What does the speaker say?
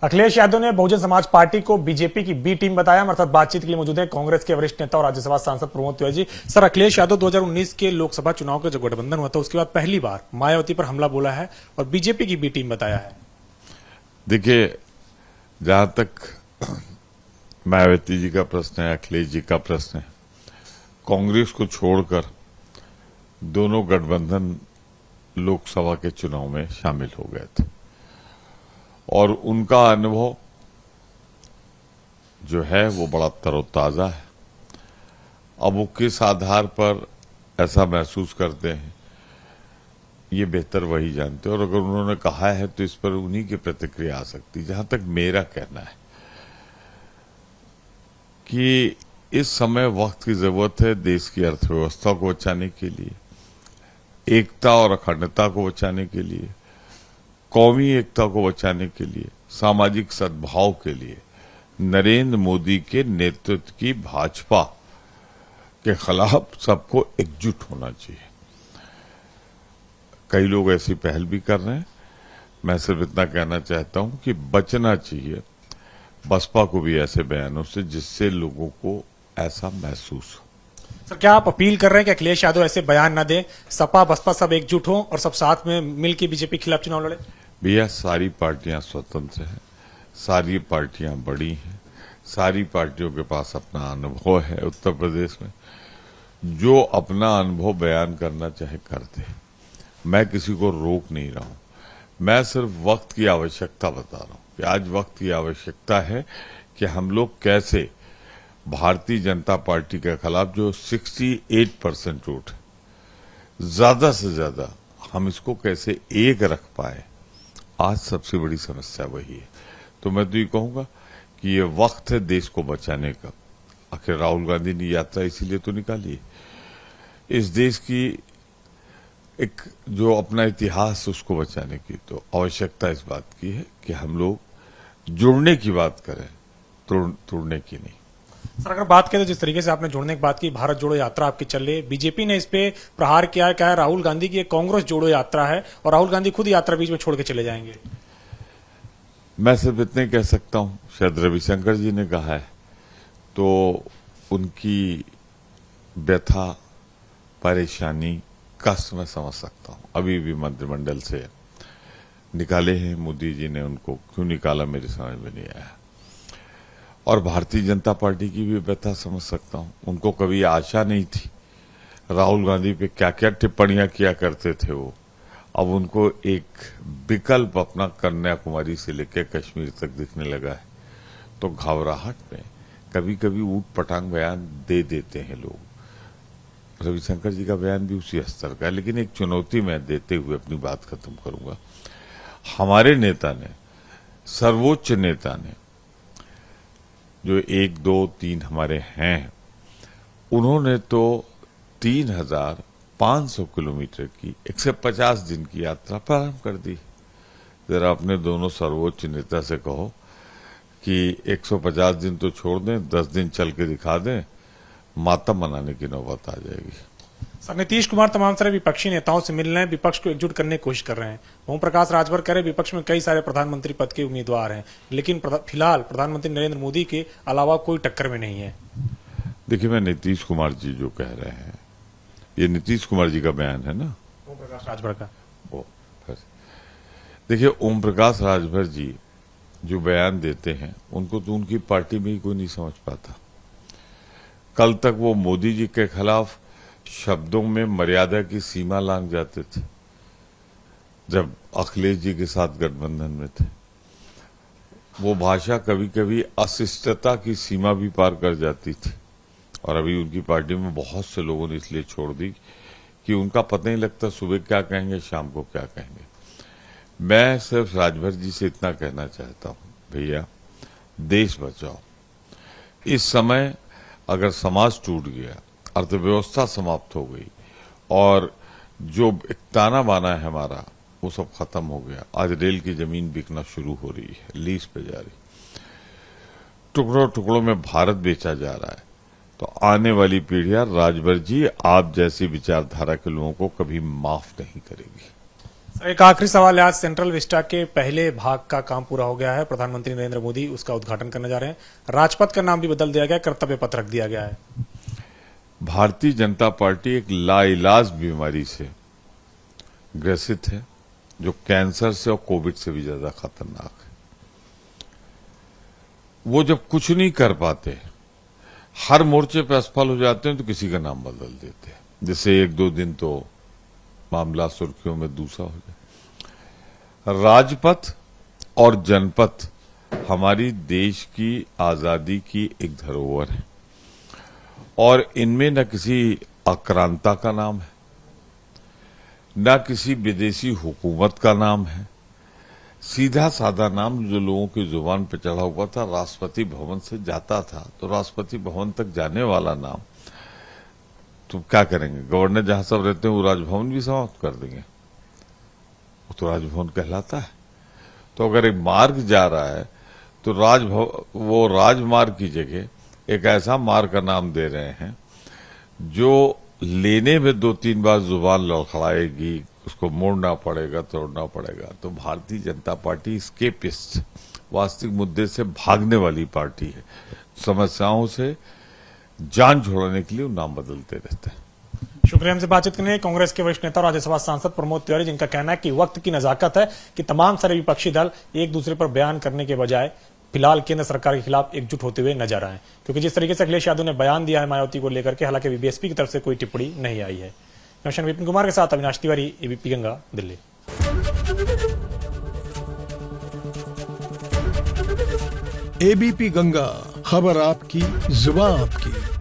अखिलेश यादव ने बहुजन समाज पार्टी को बीजेपी की बी टीम बताया। हमारे साथ बातचीत के लिए मौजूद है कांग्रेस के वरिष्ठ नेता और राज्यसभा सांसद प्रमोद तिवारी जी। सर, अखिलेश यादव 2019 के लोकसभा चुनाव का जब गठबंधन हुआ था उसके बाद पहली बार मायावती पर हमला बोला है और बीजेपी की बी टीम बताया है। देखिए, जहां तक मायावती जी का प्रश्न है, अखिलेश जी का प्रश्न है, कांग्रेस को छोड़कर दोनों गठबंधन लोकसभा के चुनाव में शामिल हो गए थे और उनका अनुभव जो है वो बड़ा तरोताजा है। अब वो किस आधार पर ऐसा महसूस करते हैं ये बेहतर वही जानते हैं, और अगर उन्होंने कहा है तो इस पर उन्हीं की प्रतिक्रिया आ सकती है। जहां तक मेरा कहना है कि इस समय वक्त की जरूरत है देश की अर्थव्यवस्था को बचाने के लिए, एकता और अखंडता को बचाने के लिए, कौमी एकता को बचाने के लिए, सामाजिक सद्भाव के लिए नरेंद्र मोदी के नेतृत्व की भाजपा के खिलाफ सबको एकजुट होना चाहिए। कई लोग ऐसी पहल भी कर रहे हैं। मैं सिर्फ इतना कहना चाहता हूं कि बचना चाहिए बसपा को भी ऐसे बयानों से जिससे लोगों को ऐसा महसूस हो। सर, क्या आप अपील कर रहे हैं कि अखिलेश यादव ऐसे बयान ना दें, सपा बसपा सब एकजुट हो और सब साथ में मिलकर बीजेपी के खिलाफ चुनाव लड़े? भैया, सारी पार्टियां स्वतंत्र हैं, सारी पार्टियां बड़ी हैं, सारी पार्टियों के पास अपना अनुभव है। उत्तर प्रदेश में जो अपना अनुभव बयान करना चाहे कर दे, मैं किसी को रोक नहीं रहा हूं। मैं सिर्फ वक्त की आवश्यकता बता रहा हूं कि आज वक्त की आवश्यकता है कि हम लोग कैसे भारतीय जनता पार्टी के खिलाफ जो 68% वोट है, ज्यादा से ज्यादा हम इसको कैसे एक रख पाए। आज सबसे बड़ी समस्या वही है। तो मैं तो ये कहूंगा कि ये वक्त है देश को बचाने का। आखिर राहुल गांधी ने यात्रा इसीलिए तो निकाली है, इस देश की एक जो अपना इतिहास उसको बचाने की। तो आवश्यकता इस बात की है कि हम लोग जुड़ने की बात करें, तोड़ने की नहीं। सर, अगर बात करें तो जिस तरीके से आपने जुड़ने की बात की, भारत जोड़ो यात्रा आपकी चल रही है, बीजेपी ने इस पे प्रहार किया है, क्या है राहुल गांधी की कांग्रेस जोड़ो यात्रा है और राहुल गांधी खुद यात्रा बीच में छोड़ के चले जाएंगे। मैं सिर्फ इतने कह सकता हूं, शायद रविशंकर जी ने कहा है तो उनकी व्यथा परेशानी कष्ट मैं समझ सकता हूं। अभी भी मंत्रिमंडल से निकाले हैं, मोदी जी ने उनको क्यों निकाला मेरे समझ में नहीं आया। और भारतीय जनता पार्टी की भी व्यथा समझ सकता हूं। उनको कभी आशा नहीं थी, राहुल गांधी पे क्या क्या टिप्पणियां किया करते थे वो, अब उनको एक विकल्प अपना कन्याकुमारी से लेकर कश्मीर तक दिखने लगा है। तो घबराहट में कभी कभी ऊट पटांग बयान दे देते हैं लोग। रविशंकर जी का बयान भी उसी स्तर का है। लेकिन एक चुनौती मैं देते हुए अपनी बात खत्म करूंगा। हमारे नेता ने, सर्वोच्च नेता ने, जो 1, 2, 3 हमारे हैं, उन्होंने तो 3,500 किलोमीटर की 150 दिन की यात्रा प्रारंभ कर दी। जरा अपने दोनों सर्वोच्च नेता से कहो कि 150 दिन तो छोड़ दें, 10 दिन चल के दिखा दें, मातम मनाने की नौबत आ जाएगी। सर, नीतीश कुमार तमाम सारे विपक्षी नेताओं से मिल रहे हैं, विपक्ष को एकजुट करने की कोशिश कर रहे हैं। ओम प्रकाश राजभर कह रहे हैं विपक्ष में कई सारे प्रधानमंत्री पद के उम्मीदवार हैं, लेकिन फिलहाल प्रधानमंत्री नरेंद्र मोदी के अलावा कोई टक्कर में नहीं है। देखिए, मैं नीतीश कुमार जी जो कह रहे हैं, ये नीतीश कुमार जी का बयान है ना, ओम प्रकाश राजभर का। देखिए, ओम प्रकाश राजभर जी जो बयान देते हैं उनको तो उनकी पार्टी में ही कोई नहीं समझ पाता। कल तक वो मोदी जी के खिलाफ शब्दों में मर्यादा की सीमा लांघ जाते थे जब अखिलेश जी के साथ गठबंधन में थे। वो भाषा कभी कभी अशिष्टता की सीमा भी पार कर जाती थी और अभी उनकी पार्टी में बहुत से लोगों ने इसलिए छोड़ दी कि उनका पता नहीं लगता सुबह क्या कहेंगे, शाम को क्या कहेंगे। मैं सिर्फ राजभर जी से इतना कहना चाहता हूं, भैया देश बचाओ। इस समय अगर समाज टूट गया, अर्थव्यवस्था समाप्त हो गई और जो एक ताना बाना है हमारा वो सब खत्म हो गया। आज रेल की जमीन बिकना शुरू हो रही है, लीज पे जा रही, टुकड़ों टुकड़ों में भारत बेचा जा रहा है। तो आने वाली पीढ़ियां राजभर जी आप जैसी विचारधारा के लोगों को कभी माफ नहीं करेगी। एक आखिरी सवाल है। आज सेंट्रल विस्टा के पहले भाग का काम पूरा हो गया है। प्रधानमंत्री नरेंद्र मोदी उसका उद्घाटन करने जा रहे हैं। राजपथ का नाम भी बदल दिया गया है, कर्तव्य पथ रख दिया गया है। भारतीय जनता पार्टी एक लाइलाज बीमारी से ग्रसित है, जो कैंसर से और कोविड से भी ज्यादा खतरनाक है। वो जब कुछ नहीं कर पाते, हर मोर्चे पे असफल हो जाते हैं, तो किसी का नाम बदल देते हैं। जैसे एक दो दिन तो मामला सुर्खियों में दूसरा हो जाए। राजपथ और जनपथ हमारी देश की आजादी की एक धरोहर है, और इनमें न किसी आक्रांता का नाम है, न किसी विदेशी हुकूमत का नाम है। सीधा साधा नाम जो लोगों की जुबान पे चढ़ा हुआ था, राष्ट्रपति भवन से जाता था तो राष्ट्रपति भवन तक जाने वाला नाम, तो क्या करेंगे? गवर्नर जहां सब रहते हैं वो राजभवन भी समाप्त कर देंगे, वो तो राजभवन कहलाता है। तो अगर एक मार्ग जा रहा है तो वो राजमार्ग की जगह एक ऐसा मार्ग का नाम दे रहे हैं जो लेने में 2-3 बार जुबान लड़खड़ाएगी, उसको मोड़ना पड़ेगा, तोड़ना पड़ेगा। तो भारतीय जनता पार्टी स्केपिस्ट, वास्तविक मुद्दे से भागने वाली पार्टी है। समस्याओं से जान छुड़ाने के लिए वो नाम बदलते रहते हैं। शुक्रिया हमसे बातचीत करने कांग्रेस के वरिष्ठ नेता और राज्यसभा सांसद प्रमोद तिवारी, जिनका कहना है कि वक्त की नजाकत है कि तमाम सारे विपक्षी दल एक दूसरे पर बयान करने के बजाय फिलहाल केंद्र सरकार के खिलाफ एकजुट होते हुए नजर आए, क्योंकि जिस तरीके से अखिलेश यादव ने बयान दिया है मायावती को लेकर के, हालांकि बीएसपी की तरफ से कोई टिप्पणी नहीं आई है। कमिश्नर विपिन कुमार के साथ अविनाश तिवारी, एबीपी गंगा, दिल्ली। एबीपी गंगा, खबर आपकी, जुबान आपकी।